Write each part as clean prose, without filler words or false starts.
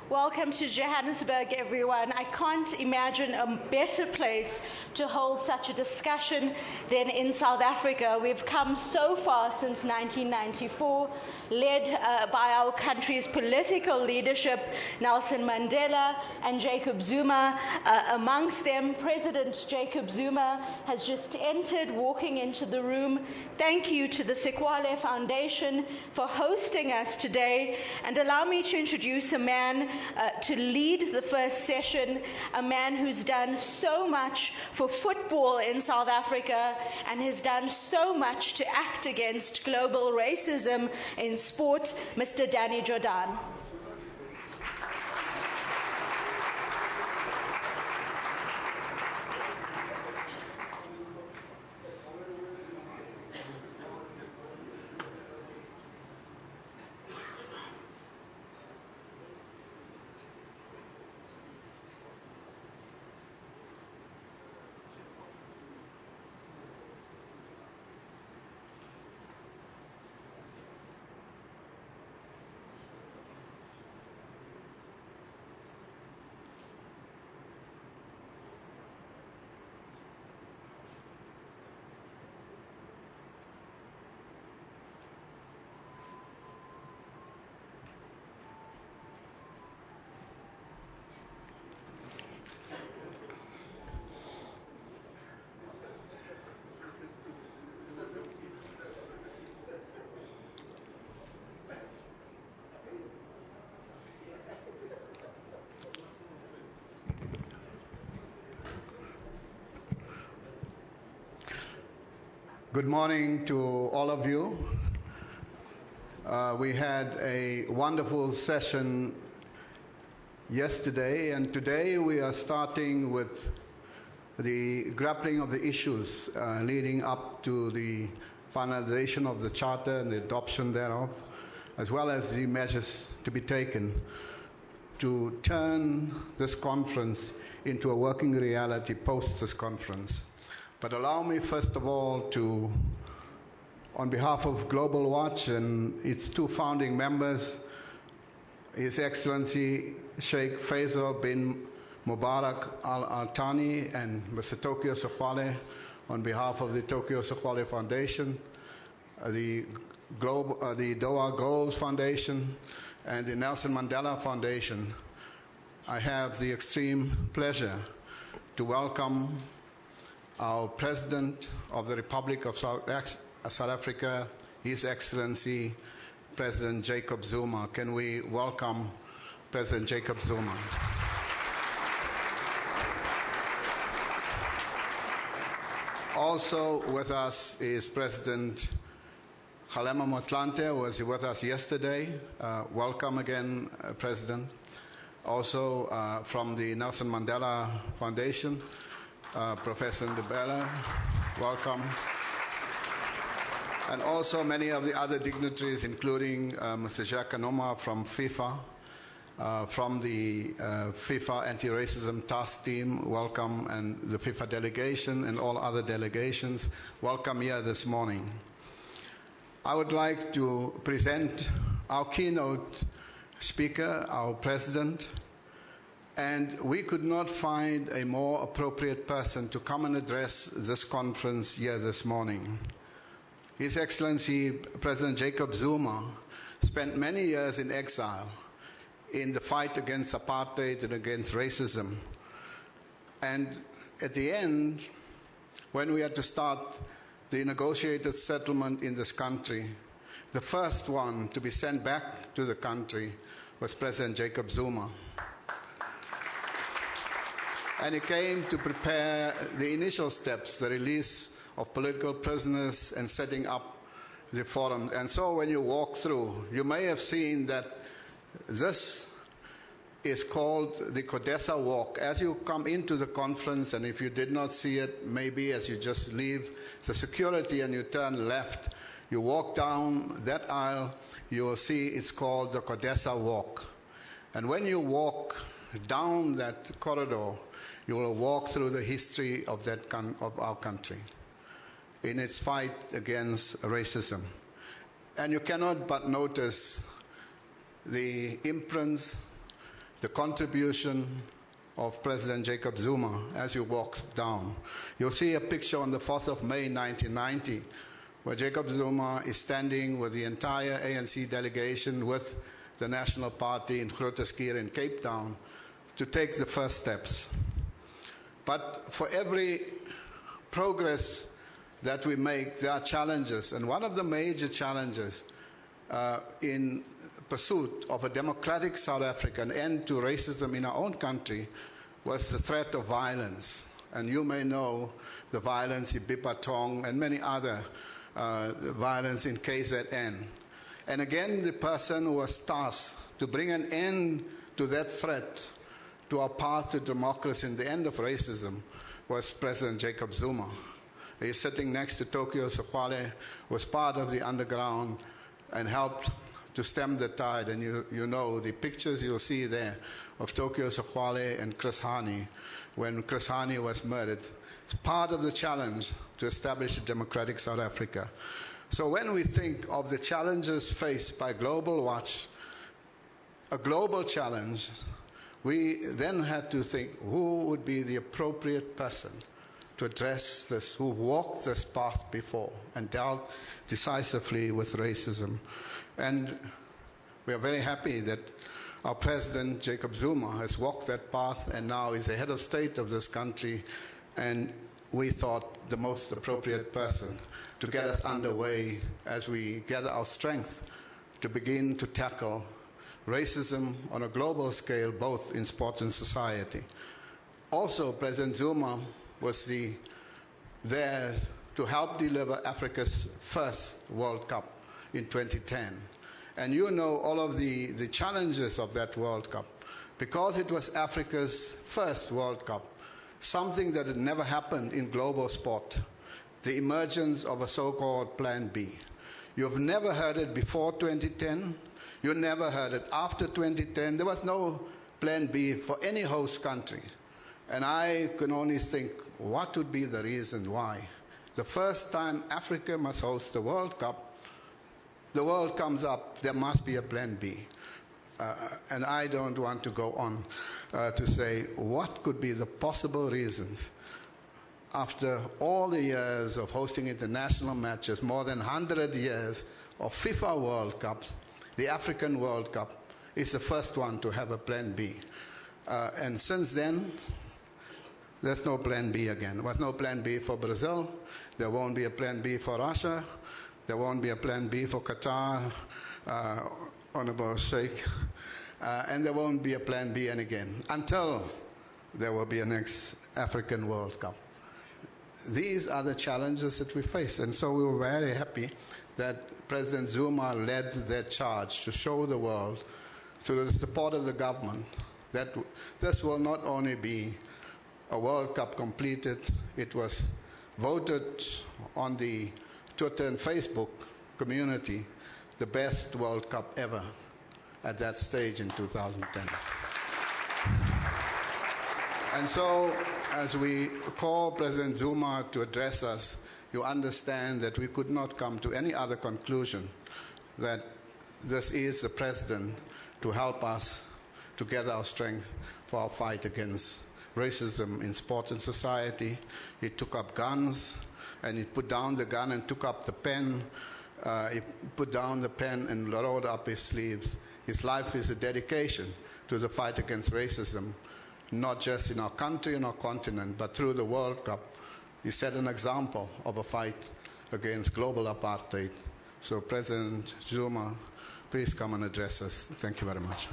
Welcome to Johannesburg, everyone. I can't imagine a better place to hold such a discussion than in South Africa. We've come so far since 1994, led by our country's political leadership, Nelson Mandela and Jacob Zuma. Amongst them, President Jacob Zuma has just entered, walking into the room. Thank you to the Sekwale Foundation for hosting us today, and allow me to introduce a man to lead the first session, a man who's done so much for football in South Africa and has done so much to act against global racism in sport, Mr. Danny Jordan. Good morning to all of you. We had a wonderful session yesterday, and today we are starting with the grappling of the issues leading up to the finalization of the Charter and the adoption thereof, as well as the measures to be taken to turn this conference into a working reality post this conference. But allow me, first of all, to, on behalf of Global Watch and its two founding members, His Excellency Sheikh Faisal bin Mubarak Al-Altani and Mr. Tokyo Sekwale, on behalf of the Tokyo Sekwale Foundation, the Doha Goals Foundation, and the Nelson Mandela Foundation, I have the extreme pleasure to welcome our President of the Republic of South Africa, His Excellency President Jacob Zuma. Can we welcome President Jacob Zuma? Also with us is President Kgalema Motlanthe, who was with us yesterday. Welcome again, President. Also from the Nelson Mandela Foundation, Professor Ndebele, welcome. And also many of the other dignitaries, including Mr. Jacques Anoma from FIFA, from the FIFA Anti-Racism Task Team, welcome, and the FIFA delegation and all other delegations, welcome here this morning. I would like to present our keynote speaker, our President, and we could not find a more appropriate person to come and address this conference here this morning. His Excellency President Jacob Zuma spent many years in exile in the fight against apartheid and against racism. And at the end, when we had to start the negotiated settlement in this country, the first one to be sent back to the country was President Jacob Zuma. And he came to prepare the initial steps, the release of political prisoners and setting up the forum. And so when you walk through, you may have seen that this is called the Codesa Walk. As you come into the conference, and if you did not see it, maybe as you just leave the security and you turn left, you walk down that aisle, you will see it's called the Codesa Walk. And when you walk down that corridor, you will walk through the history of our country in its fight against racism. And you cannot but notice the imprints the contribution of President Jacob Zuma as you walk down. You'll see a picture on the 4th of May 1990 where Jacob Zuma is standing with the entire ANC delegation with the National Party in Grooteschuur in Cape Town to take the first steps. But for every progress that we make, there are challenges. And one of the major challenges in pursuit of a democratic South Africa, an end to racism in our own country, was the threat of violence. And you may know the violence in Bipatong and many other violence in KZN. And again, the person who was tasked to bring an end to that threat to our path to democracy and the end of racism was President Jacob Zuma. He's sitting next to Tokyo Sekwale, was part of the underground and helped to stem the tide. And you know the pictures you'll see there of Tokyo Sekwale and Chris Hani when Chris Hani was murdered. It's part of the challenge to establish a democratic South Africa. So when we think of the challenges faced by Global Watch, a global challenge, we then had to think who would be the appropriate person to address this, who walked this path before and dealt decisively with racism. And we are very happy that our President, Jacob Zuma, has walked that path and now is the head of state of this country. And we thought the most appropriate person to get us underway as we gather our strength to begin to tackle racism on a global scale, both in sport and society. Also, President Zuma was there to help deliver Africa's first World Cup in 2010. And you know all of the challenges of that World Cup. Because it was Africa's first World Cup, something that had never happened in global sport, the emergence of a so-called Plan B. You've never heard it before 2010. You never heard it after 2010. There was no Plan B for any host country. And I can only think, what would be the reason why? The first time Africa must host the World Cup, the world comes up, there must be a Plan B. And I don't want to go on to say what could be the possible reasons. After all the years of hosting international matches, more than 100 years of FIFA World Cups, the African World Cup is the first one to have a Plan B. And since then, there's no Plan B again. There was no Plan B for Brazil. There won't be a Plan B for Russia. There won't be a Plan B for Qatar, Honorable Sheikh. And there won't be a Plan B again until there will be a next African World Cup. These are the challenges that we face. And so we were very happy that President Zuma led that charge to show the world, through the support of the government, that this will not only be a World Cup completed, it was voted on the Twitter and Facebook community the best World Cup ever at that stage in 2010. And so, as we call President Zuma to address us, you understand that we could not come to any other conclusion that this is the president to help us to gather our strength for our fight against racism in sport and society. He took up guns, and he put down the gun and took up the pen. He put down the pen and rolled up his sleeves. His life is a dedication to the fight against racism, not just in our country and our continent, but through the World Cup. He set an example of a fight against global apartheid. So President Zuma, please come and address us. Thank you very much.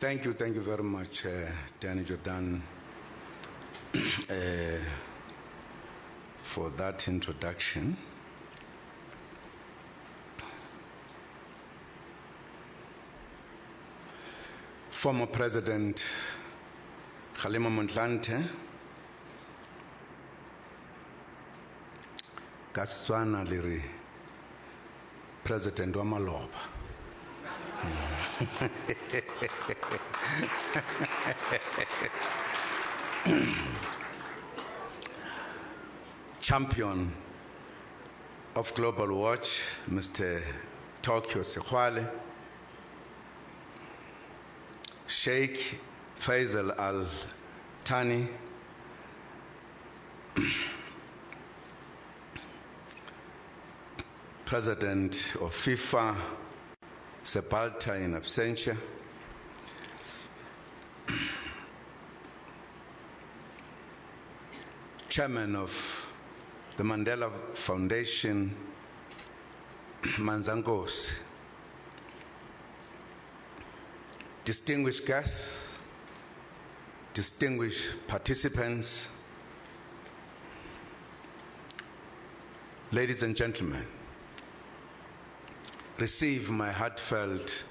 Thank you very much, Danny Jordan, for that introduction. Former President Kgalema Motlanthe, ka Setswana le re President wa Maloba. Champion of Global Watch, Mr. Tokyo Sekhwale, Sheikh Faisal Al Thani, President of FIFA, Sepalta in absentia, Chairman of the Mandela Foundation, Manzangos, distinguished guests, distinguished participants, ladies and gentlemen, receive my heartfelt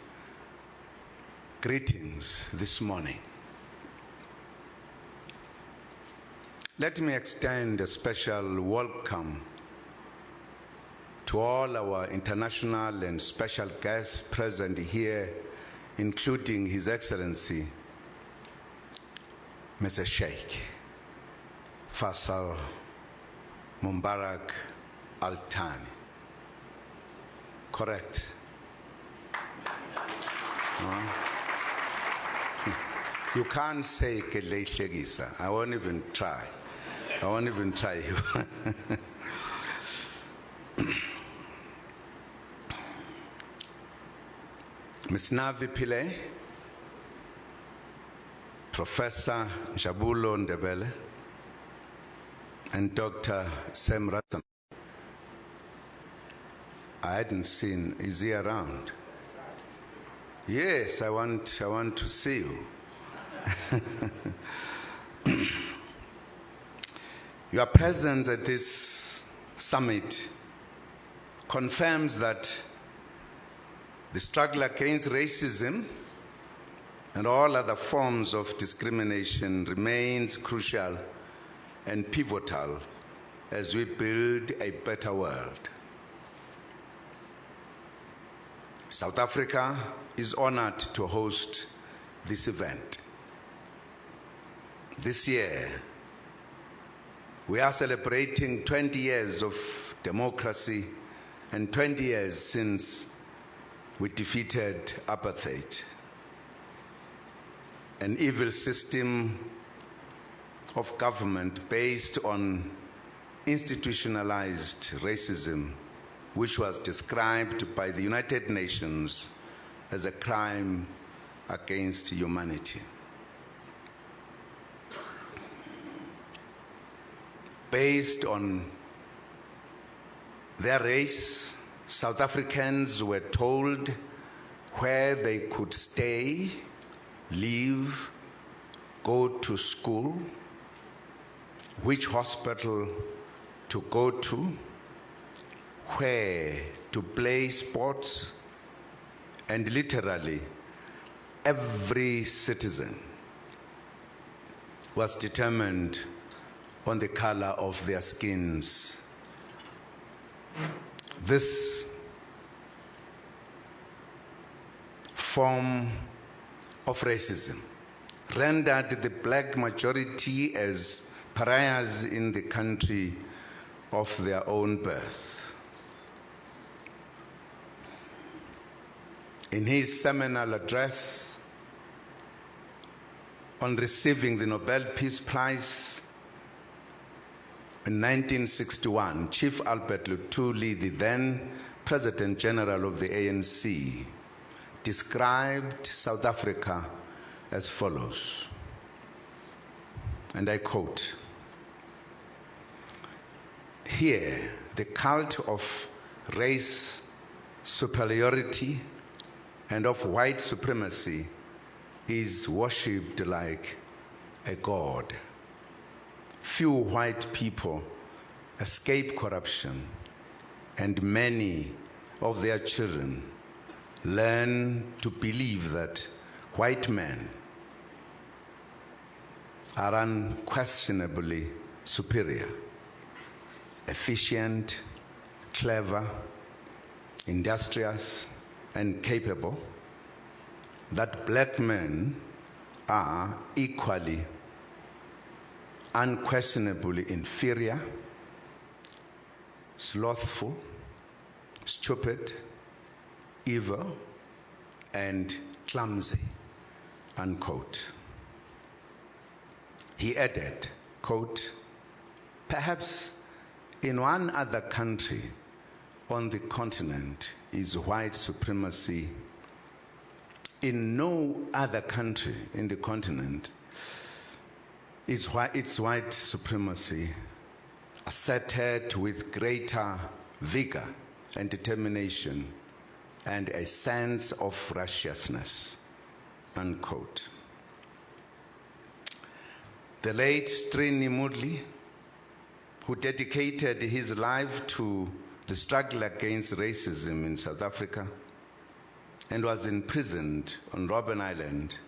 greetings this morning. Let me extend a special welcome to all our international and special guests present here, including His Excellency, Mr. Sheikh Faisal Mubarak Al Thani. Correct? You can't say Keleshegisa. I won't even try. I won't even try you. Ms. Navi Pillay, Professor Njabulo Ndebele, and Dr. Sam Rattan. I hadn't seen, is he around? Yes, I want to see you. Your presence at this summit confirms that the struggle against racism and all other forms of discrimination remains crucial and pivotal as we build a better world. South Africa is honored to host this event. This year, we are celebrating 20 years of democracy and 20 years since we defeated apartheid, an evil system of government based on institutionalized racism, which was described by the United Nations as a crime against humanity. Based on their race, South Africans were told where they could stay, live, go to school, which hospital to go to, where to play sports, and literally every citizen was determined on the color of their skins. This form of racism rendered the black majority as pariahs in the country of their own birth. In his seminal address on receiving the Nobel Peace Prize in 1961, Chief Albert Luthuli, the then President General of the ANC, described South Africa as follows, and I quote, "Here, the cult of race superiority and of white supremacy is worshipped like a god. Few white people escape corruption, and many of their children learn to believe that white men are unquestionably superior, efficient, clever, industrious, and capable, that black men are equally, unquestionably inferior, slothful, stupid, evil, and clumsy, unquote. He added, quote, perhaps in one other country on the continent is white supremacy. In no other country in the continent is white supremacy asserted with greater vigor and determination and a sense of righteousness, unquote. The late Strini Mudli, who dedicated his life to the struggle against racism in South Africa and was imprisoned on Robben Island,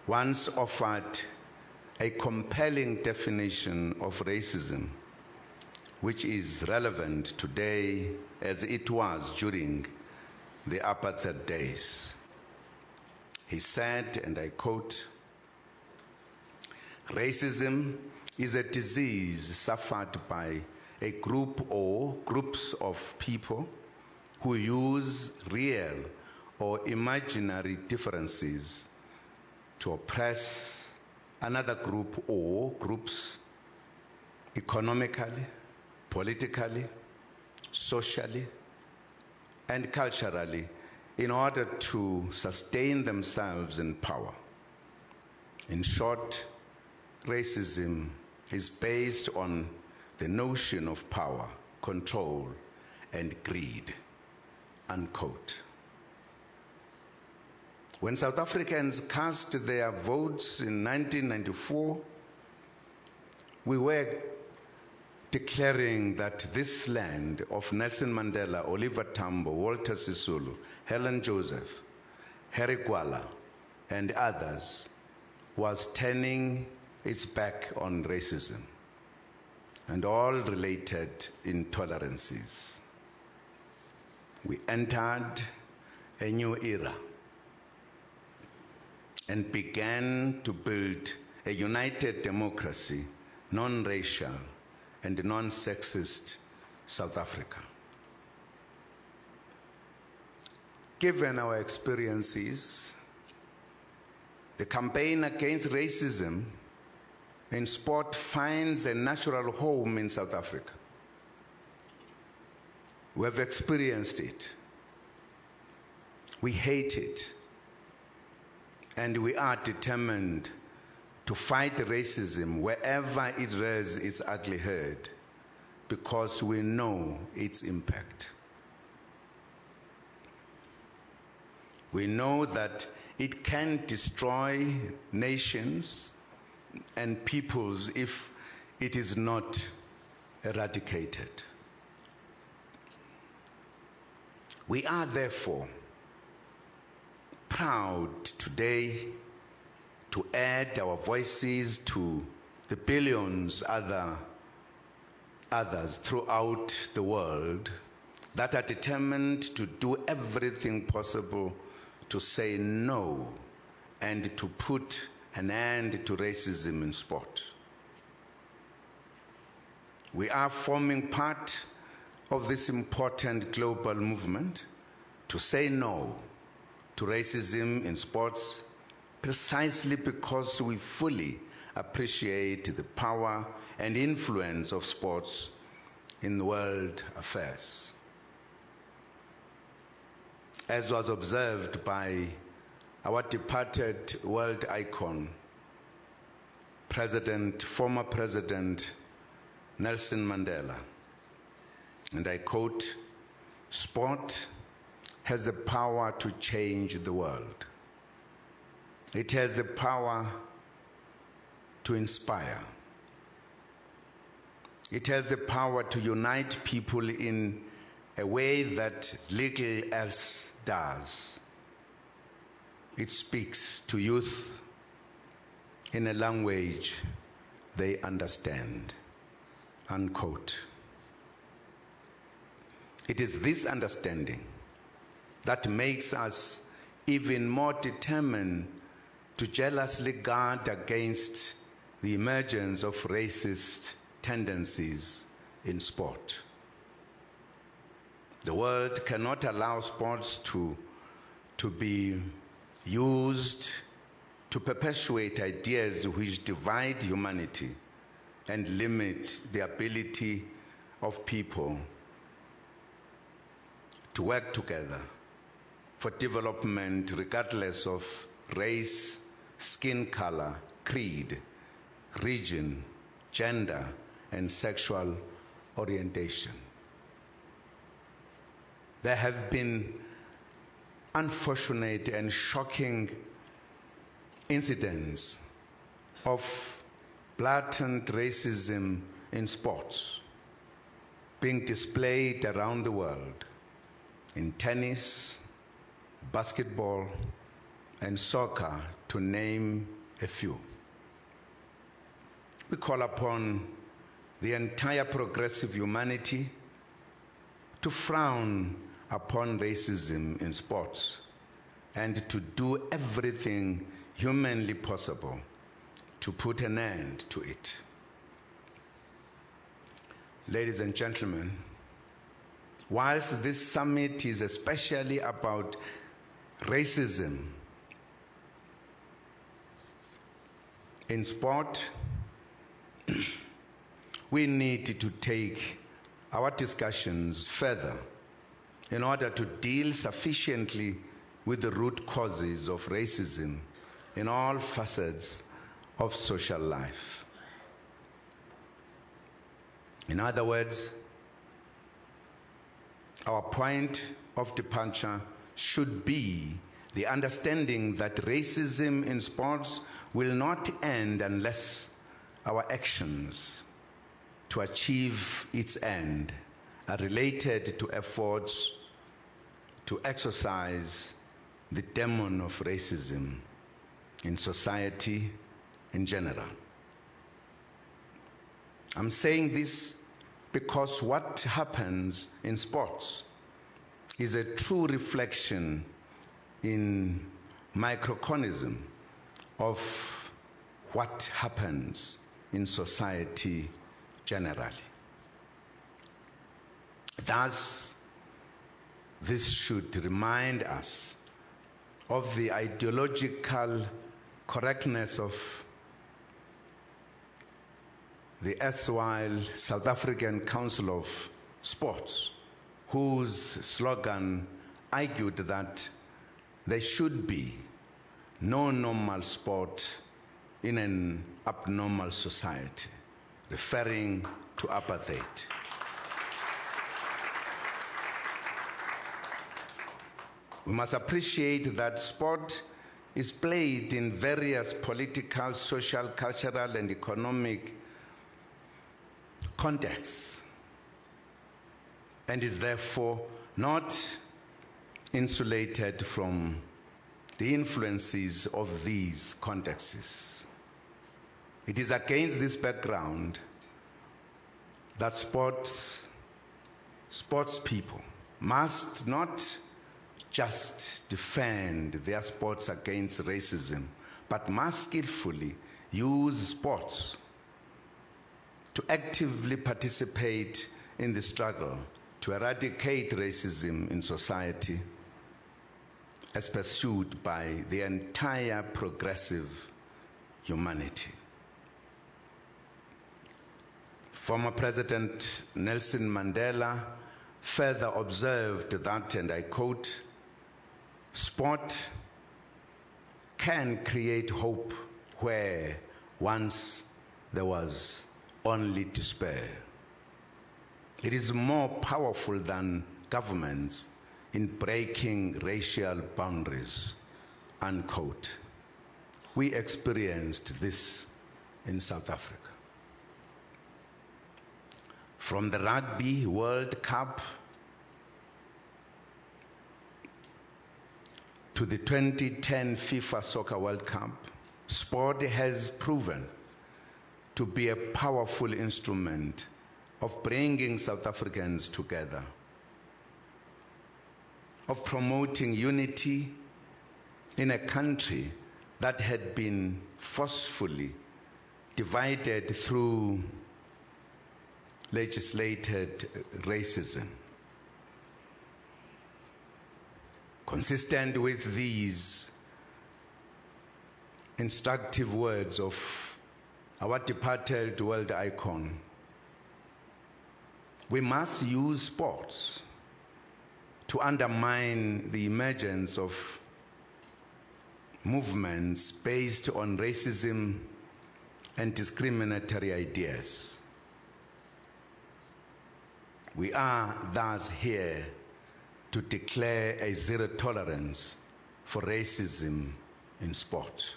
once offered a compelling definition of racism, which is relevant today as it was during the apartheid days. He said, and I quote, racism is a disease suffered by a group or groups of people who use real or imaginary differences to oppress another group or groups economically, politically, socially, and culturally in order to sustain themselves in power. In short, racism is based on the notion of power, control, and greed, unquote. When South Africans cast their votes in 1994, we were declaring that this land of Nelson Mandela, Oliver Tambo, Walter Sisulu, Helen Joseph, Harry Gwala, and others was turning its back on racism and all related intolerances. We entered a new era and began to build a united democracy, non-racial and non-sexist South Africa. Given our experiences, the campaign against racism in sport finds a natural home in South Africa. We have experienced it. We hate it. And we are determined to fight racism wherever it rears its ugly head, because we know its impact. We know that it can destroy nations and peoples if it is not eradicated. We are therefore proud today to add our voices to the billions others throughout the world that are determined to do everything possible to say no and to put an end to racism in sport. We are forming part of this important global movement to say no to racism in sports, precisely because we fully appreciate the power and influence of sports in world affairs. As was observed by our departed world icon, former President Nelson Mandela, and I quote, "Sport has the power to change the world. It has the power to inspire. It has the power to unite people in a way that little else does. It speaks to youth, in a language they understand, unquote. It is this understanding that makes us even more determined to jealously guard against the emergence of racist tendencies in sport. The world cannot allow sports to be used to perpetuate ideas which divide humanity and limit the ability of people to work together for development regardless of race, skin color, creed, region, gender, and sexual orientation. There have been unfortunate and shocking incidents of blatant racism in sports being displayed around the world in tennis, basketball, and soccer, to name a few. We call upon the entire progressive humanity to frown upon racism in sports and to do everything humanly possible to put an end to it. Ladies and gentlemen, whilst this summit is especially about racism in sport, we need to take our discussions further in order to deal sufficiently with the root causes of racism in all facets of social life. In other words, our point of departure should be the understanding that racism in sports will not end unless our actions to achieve its end are related to efforts to exorcise the demon of racism in society in general. I'm saying this because what happens in sports is a true reflection in microcosm of what happens in society generally. Thus, this should remind us of the ideological correctness of the erstwhile South African Council of Sports, whose slogan argued that there should be no normal sport in an abnormal society, referring to apartheid. We must appreciate that sport is played in various political, social, cultural, and economic contexts, and is therefore not insulated from the influences of these contexts. It is against this background that sports people must not just defend their sports against racism, but must skillfully use sports to actively participate in the struggle to eradicate racism in society as pursued by the entire progressive humanity. Former President Nelson Mandela further observed that, and I quote, "Sport can create hope where once there was only despair. It is more powerful than governments in breaking racial boundaries," unquote. We experienced this in South Africa. From the Rugby World Cup to the 2010 FIFA Soccer World Cup, sport has proven to be a powerful instrument of bringing South Africans together, of promoting unity in a country that had been forcefully divided through legislated racism. Consistent with these instructive words of our departed world icon, we must use sports to undermine the emergence of movements based on racism and discriminatory ideas. We are thus here to declare a zero tolerance for racism in sport.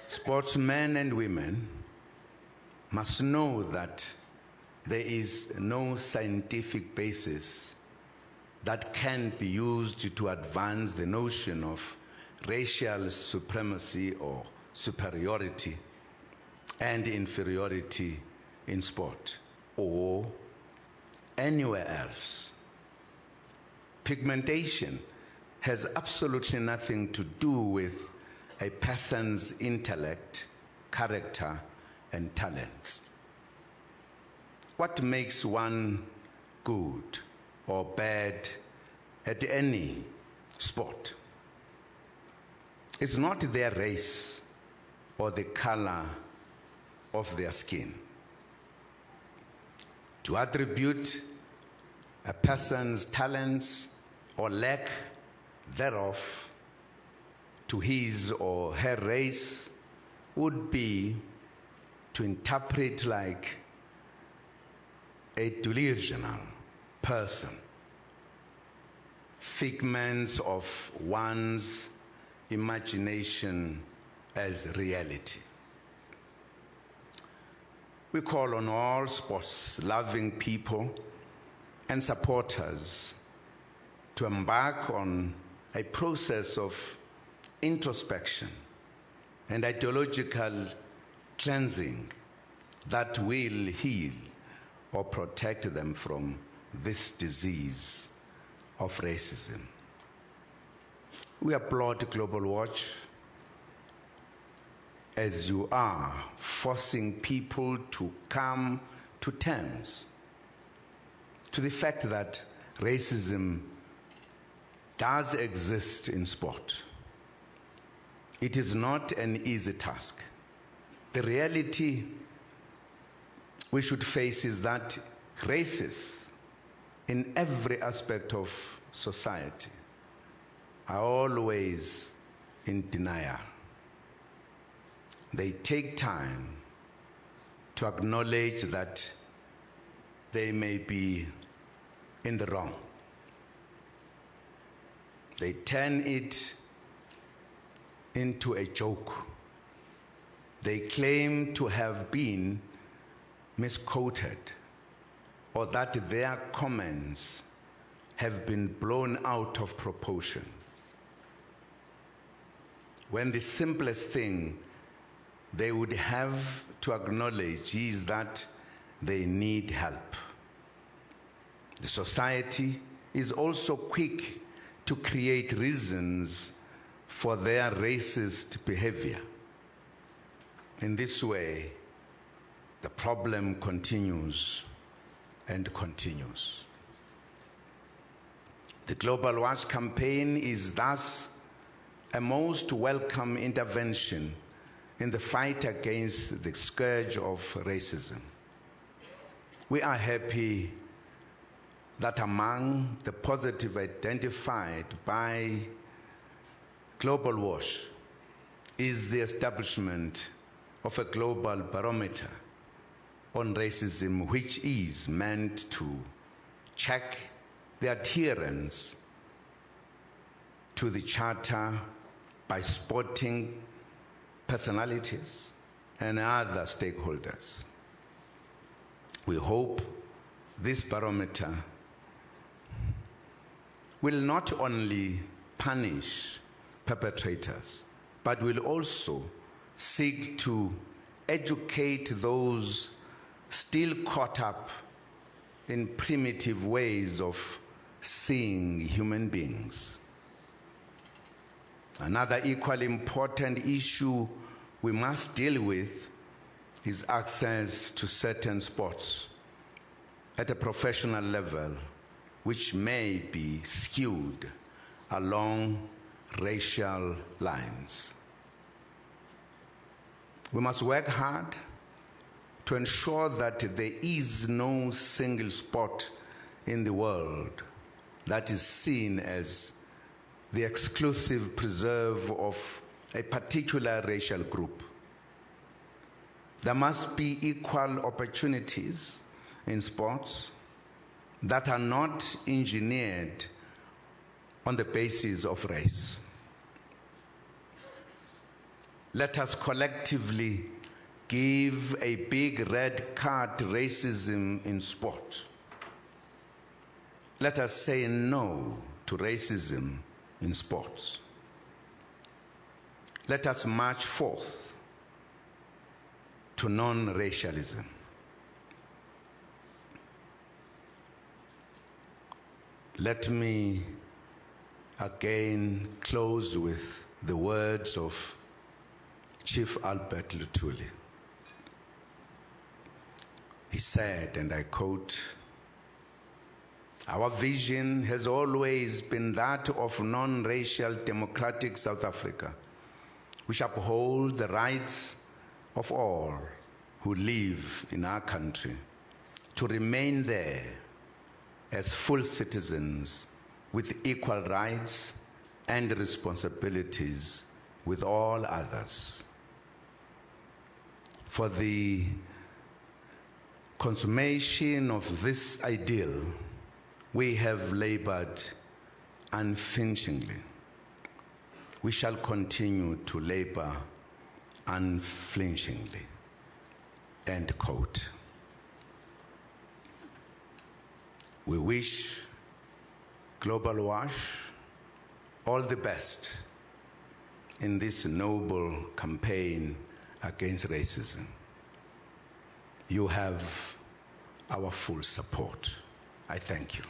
Sportsmen and women must know that there is no scientific basis that can be used to advance the notion of racial supremacy or superiority and inferiority in sport or anywhere else. Pigmentation has absolutely nothing to do with a person's intellect, character, and talents. What makes one good or bad at any sport is not their race or the color of their skin. To attribute a person's talents or lack thereof to his or her race would be to interpret like a delusional person, figments of one's imagination as reality. We call on all sports-loving people and supporters to embark on a process of introspection and ideological cleansing that will heal or protect them from this disease of racism. We applaud Global Watch as you are forcing people to come to terms to the fact that racism does exist in sport. It is not an easy task. The reality we should face is that racists in every aspect of society are always in denial. They take time to acknowledge that they may be in the wrong. They turn it into a joke. They claim to have been misquoted or that their comments have been blown out of proportion, when the simplest thing they would have to acknowledge is that they need help. The society is also quick to create reasons for their racist behavior. In this way, the problem continues and continues. The Global Watch campaign is thus a most welcome intervention in the fight against the scourge of racism. We are happy that among the positive identified by Global Watch is the establishment of a global barometer on racism, which is meant to check the adherence to the Charter by sporting personalities and other stakeholders. We hope this barometer will not only punish perpetrators, but will also seek to educate those still caught up in primitive ways of seeing human beings. Another equally important issue we must deal with is access to certain sports at a professional level, which may be skewed along racial lines. We must work hard to ensure that there is no single sport in the world that is seen as the exclusive preserve of a particular racial group. There must be equal opportunities in sports that are not engineered on the basis of race. Let us collectively give a big red card to racism in sport. Let us say no to racism in sports. Let us march forth to non-racialism. Let me again close with the words of Chief Albert Luthuli. He said, and I quote, "Our vision has always been that of non-racial democratic South Africa, which upholds the rights of all who live in our country to remain there as full citizens with equal rights and responsibilities with all others. For the consummation of this ideal, we have labored unflinchingly. We shall continue to labor unflinchingly." End quote. We wish Global Wash all the best in this noble campaign against racism. You have our full support. I thank you.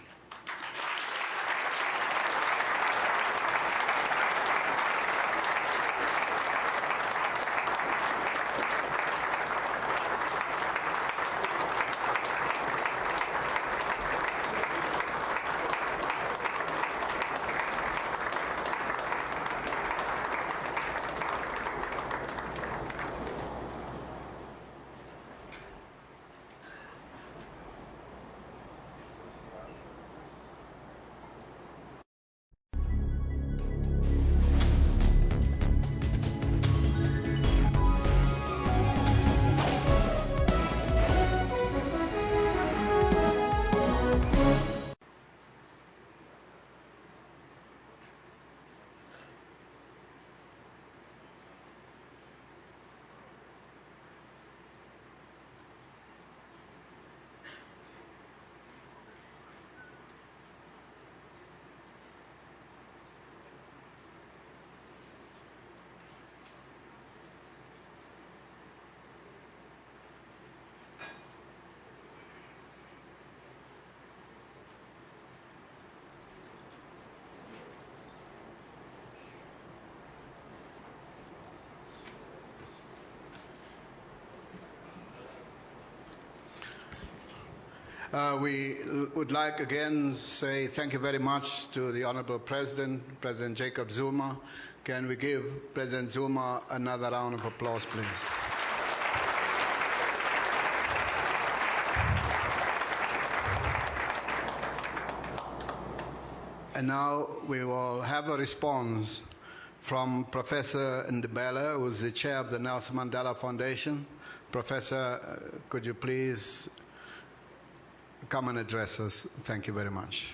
We would like again say thank you very much to the Honorable President, President Jacob Zuma. Can we give President Zuma another round of applause, please? And now we will have a response from Professor Ndebele, who is the chair of the Nelson Mandela Foundation. Professor, could you please come and address us? Thank you very much.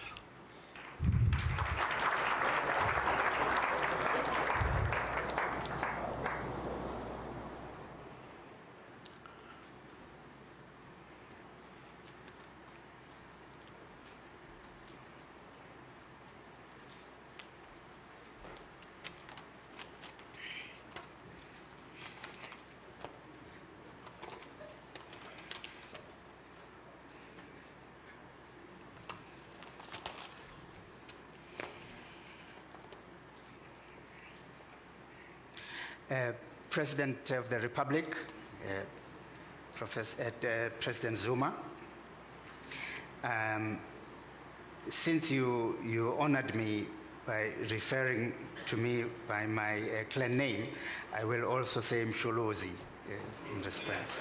President of the Republic, President Zuma, since you honored me by referring to me by my clan name, I will also say Msholozi in response.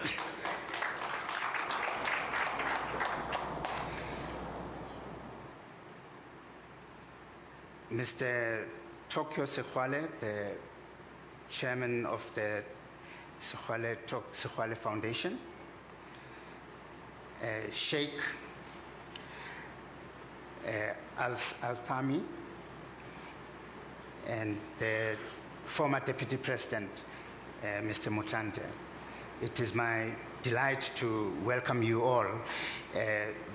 Mr. Tokyo Sekhwale, the chairman of the Sekhwale Foundation, Sheikh Al-Thami, and the former Deputy President, Mr. Mutlante. It is my delight to welcome you all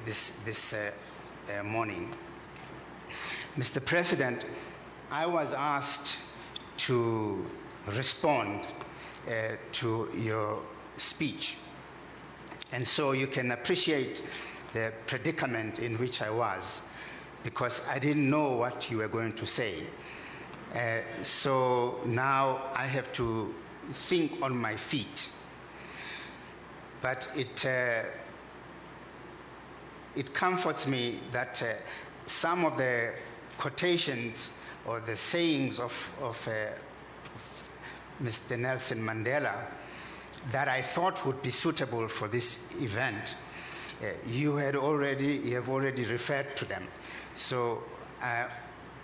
this morning. Mr. President, I was asked to respond to your speech, and so you can appreciate the predicament in which I was, because I didn't know what you were going to say. So now I have to think on my feet. But it comforts me that some of the quotations or the sayings of Mr. Nelson Mandela that I thought would be suitable for this event, you have already referred to them. So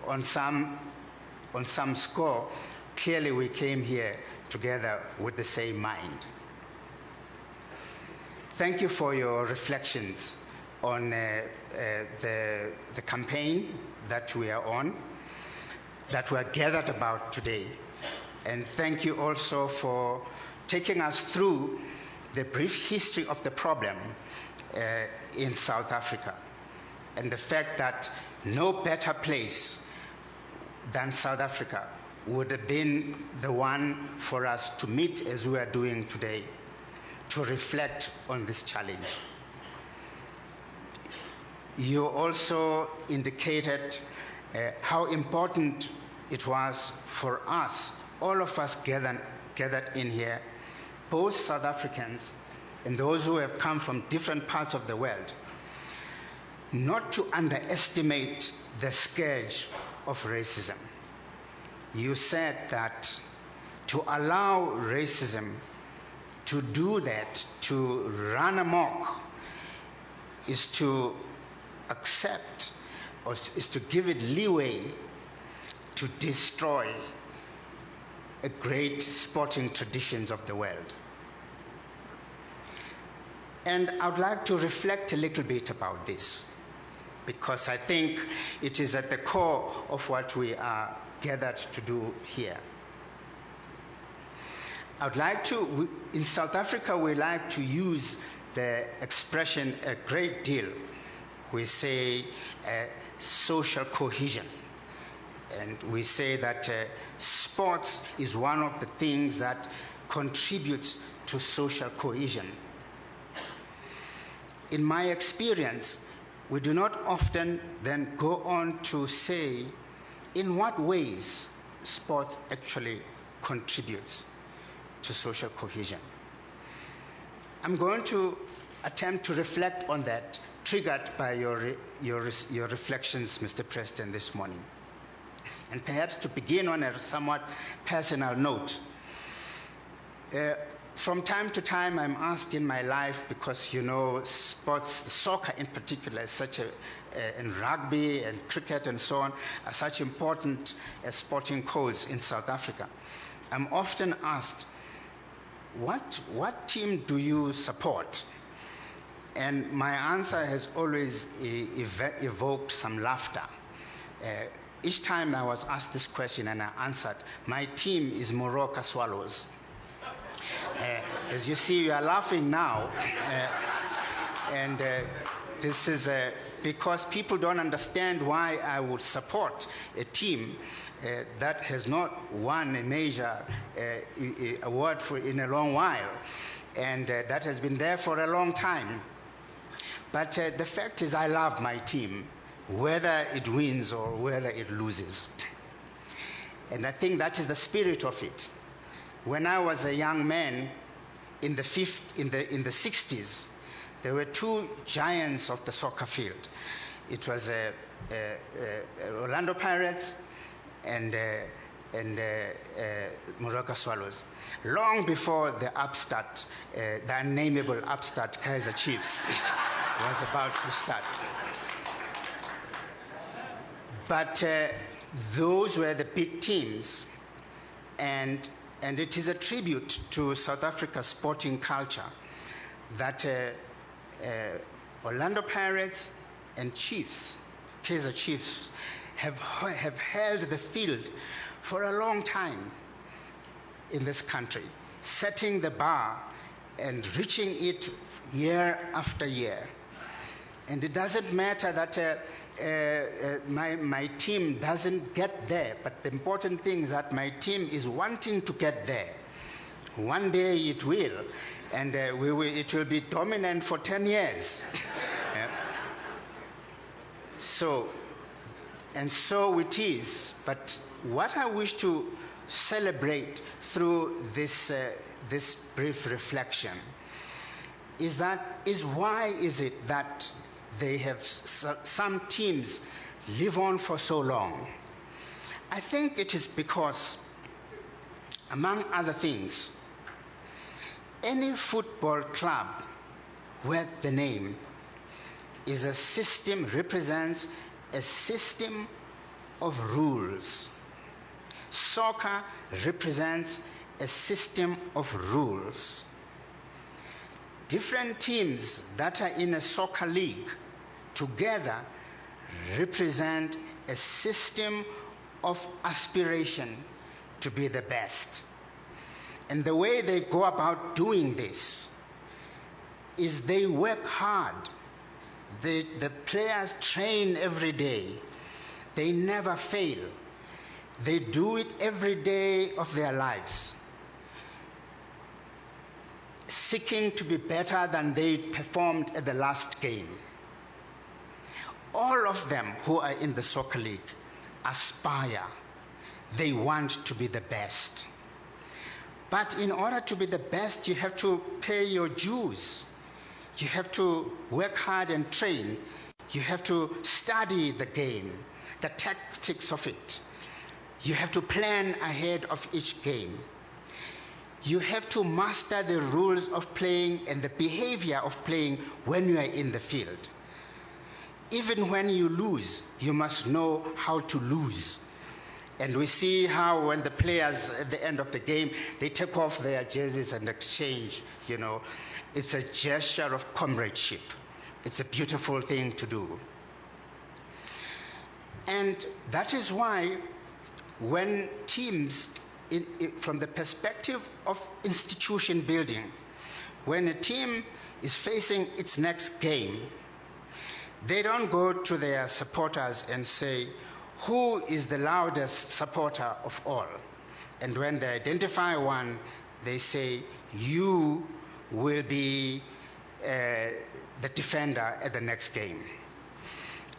on some score, clearly we came here together with the same mind. Thank you for your reflections on the campaign that we are on, that we are gathered about today. And thank you also for taking us through the brief history of the problem in South Africa, and the fact that no better place than South Africa would have been the one for us to meet as we are doing today, to reflect on this challenge. You also indicated how important it was for us, all of us gathered in here, both South Africans and those who have come from different parts of the world, not to underestimate the scourge of racism. You said that to allow racism to do that, to run amok, is to accept, or is to give it leeway to destroy a great sporting traditions of the world. And I would like to reflect a little bit about this, because I think it is at the core of what we are gathered to do here. I would like to, in South Africa, we like to use the expression a great deal. We say social cohesion. And we say that sports is one of the things that contributes to social cohesion. In my experience, we do not often then go on to say in what ways sport actually contributes to social cohesion. I'm going to attempt to reflect on that, triggered by your reflections, Mr. President, this morning. And perhaps to begin on a somewhat personal note, from time to time I'm asked in my life, because you know sports, soccer in particular, is such and rugby and cricket and so on, are such important sporting codes in South Africa. I'm often asked, what team do you support? And my answer has always evoked some laughter. Each time I was asked this question and I answered, my team is Moroka Swallows. As you see, you are laughing now. And this is because people don't understand why I would support a team that has not won a major award in a long while, and that has been there for a long time. But the fact is, I love my team, whether it wins or whether it loses. And I think that is the spirit of it. When I was a young man in the 60s, there were two giants of the soccer field. It was Orlando Pirates and Moroka Swallows. Long before the upstart, the unnameable upstart Kaizer Chiefs was about to start. But those were the big teams, and it is a tribute to South Africa's sporting culture that Orlando Pirates and Chiefs, Kaizer Chiefs, have held the field for a long time in this country, setting the bar and reaching it year after year. And it doesn't matter that my team doesn't get there, but the important thing is that my team is wanting to get there. One day it will, and it will be dominant for 10 years. Yeah. So it is. But what I wish to celebrate through this brief reflection is why is it that they have some teams live on for so long? I think it is because, among other things, any football club worth the name is a system, represents a system of rules. Soccer represents a system of rules. Different teams that are in a soccer league together represent a system of aspiration to be the best. And the way they go about doing this is they work hard. The players train every day. They never fail. They do it every day of their lives, seeking to be better than they performed at the last game. All of them who are in the soccer league aspire. They want to be the best. But in order to be the best, you have to pay your dues. You have to work hard and train. You have to study the game, the tactics of it. You have to plan ahead of each game. You have to master the rules of playing and the behavior of playing when you are in the field. Even when you lose, you must know how to lose. And we see how when the players at the end of the game, they take off their jerseys and exchange, It's a gesture of comradeship. It's a beautiful thing to do. And that is why when teams, from the perspective of institution building, when a team is facing its next game, they don't go to their supporters and say, who is the loudest supporter of all? And when they identify one, they say, you will be the defender at the next game.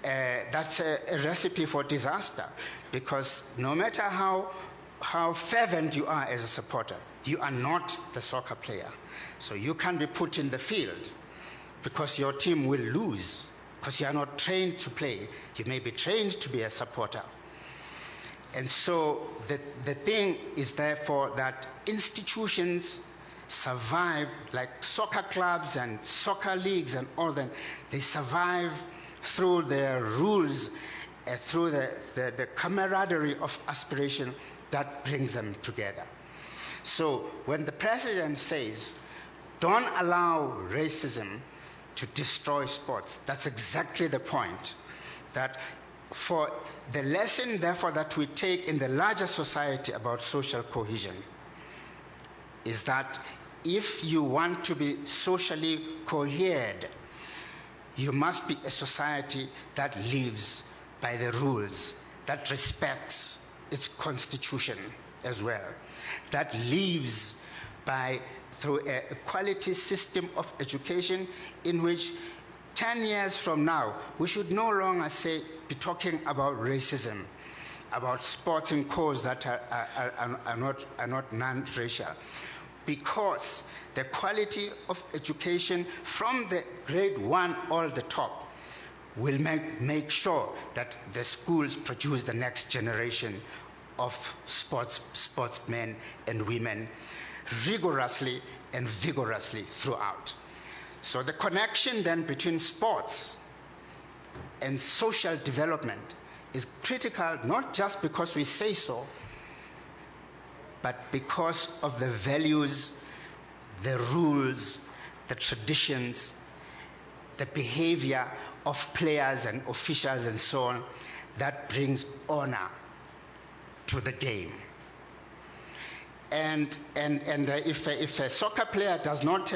That's a recipe for disaster, because no matter how fervent you are as a supporter, you are not the soccer player. So you can't be put in the field because your team will lose, because you are not trained to play. You may be trained to be a supporter. And so the thing is therefore that institutions survive, like soccer clubs and soccer leagues and all that, they survive through their rules, through the camaraderie of aspiration that brings them together. So when the president says, don't allow racism to destroy sports, that's exactly the point. That for the lesson, therefore, that we take in the larger society about social cohesion is that if you want to be socially cohered, you must be a society that lives by the rules, that respects its constitution as well, that lives through a quality system of education in which 10 years from now, we should no longer be talking about racism about sporting codes that are not non-racial, because the quality of education from the grade 1 all the top will make sure that the schools produce the next generation of sportsmen and women rigorously and vigorously throughout. So the connection then between sports and social development is critical, not just because we say so, but because of the values, the rules, the traditions, the behavior of players and officials and so on that brings honor to the game. And if a soccer player does not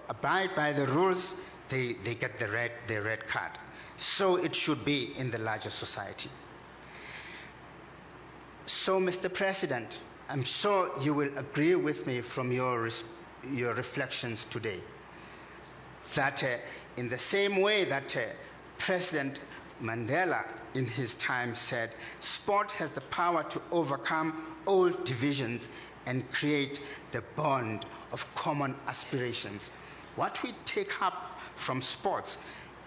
abide by the rules, they get the red card. So it should be in the larger society. So, Mr. President, I'm sure you will agree with me from your reflections today that in the same way that President Mandela in his time said, sport has the power to overcome old divisions and create the bond of common aspirations. What we take up from sports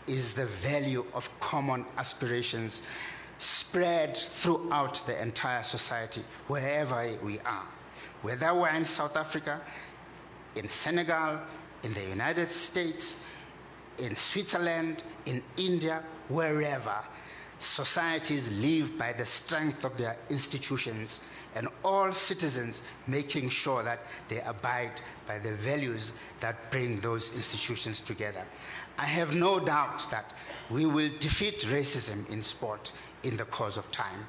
is the value of common aspirations spread throughout the entire society, wherever we are. Whether we're in South Africa, in Senegal, in the United States, in Switzerland, in India, wherever, societies live by the strength of their institutions, and all citizens making sure that they abide by the values that bring those institutions together. I have no doubt that we will defeat racism in sport in the course of time.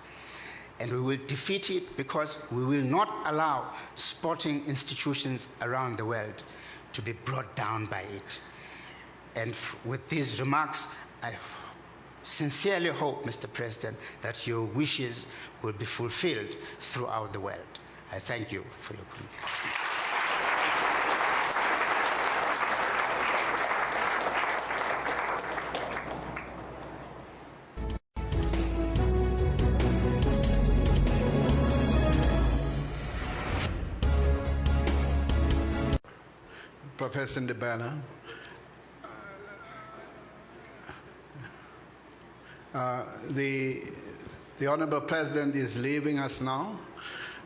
And we will defeat it because we will not allow sporting institutions around the world to be brought down by it. And with these remarks, I sincerely hope, Mr. President, that your wishes will be fulfilled throughout the world. I thank you for your comment. Professor Ndibela, the Honorable President is leaving us now,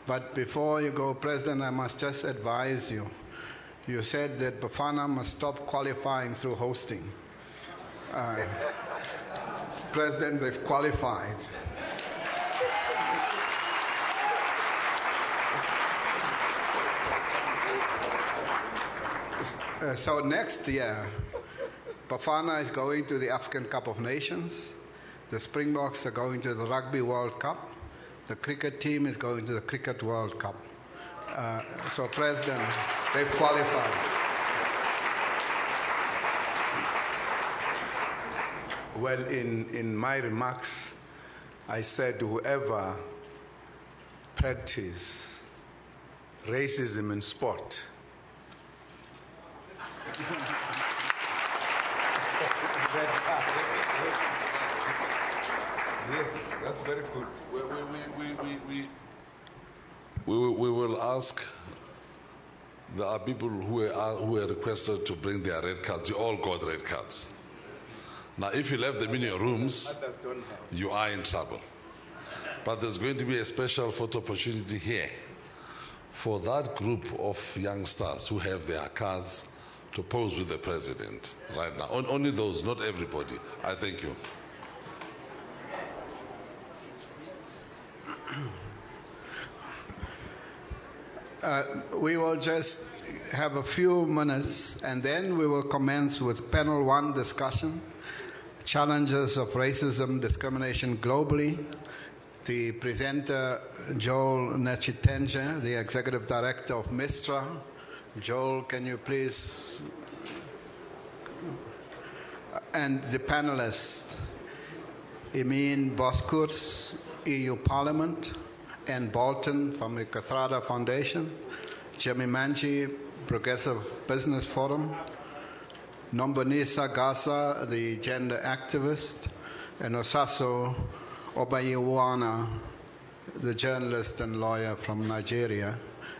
but before you go, President, I must just advise you. You said that Bafana must stop qualifying through hosting. President, they've qualified. So next year, Bafana is going to the African Cup of Nations. The Springboks are going to the Rugby World Cup. The cricket team is going to the Cricket World Cup. So, President, they've qualified. Well, in my remarks, I said whoever practices racism in sport Yes, that's very good. We will ask. There are people who are requested to bring their red cards. You all got red cards. Now, if you left them in your rooms, you are in trouble. But there's going to be a special photo opportunity here for that group of youngsters who have their cards to pose with the president right now. Only those, not everybody. I thank you. We will just have a few minutes and then we will commence with panel 1 discussion, challenges of racism, discrimination globally. The presenter, Joel Nechitenje, the executive director of MISTRA. Joel, can you please? And the panelists, Emin Boskours, EU Parliament, Ann Bolton from the Kathrada Foundation, Jimmy Manji, Progressive Business Forum, Nombonisa Gasa, the gender activist, and Osaso Obayiwana, the journalist and lawyer from Nigeria,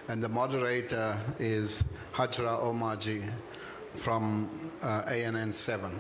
and the moderator is Hajra Omaji from ANN 7.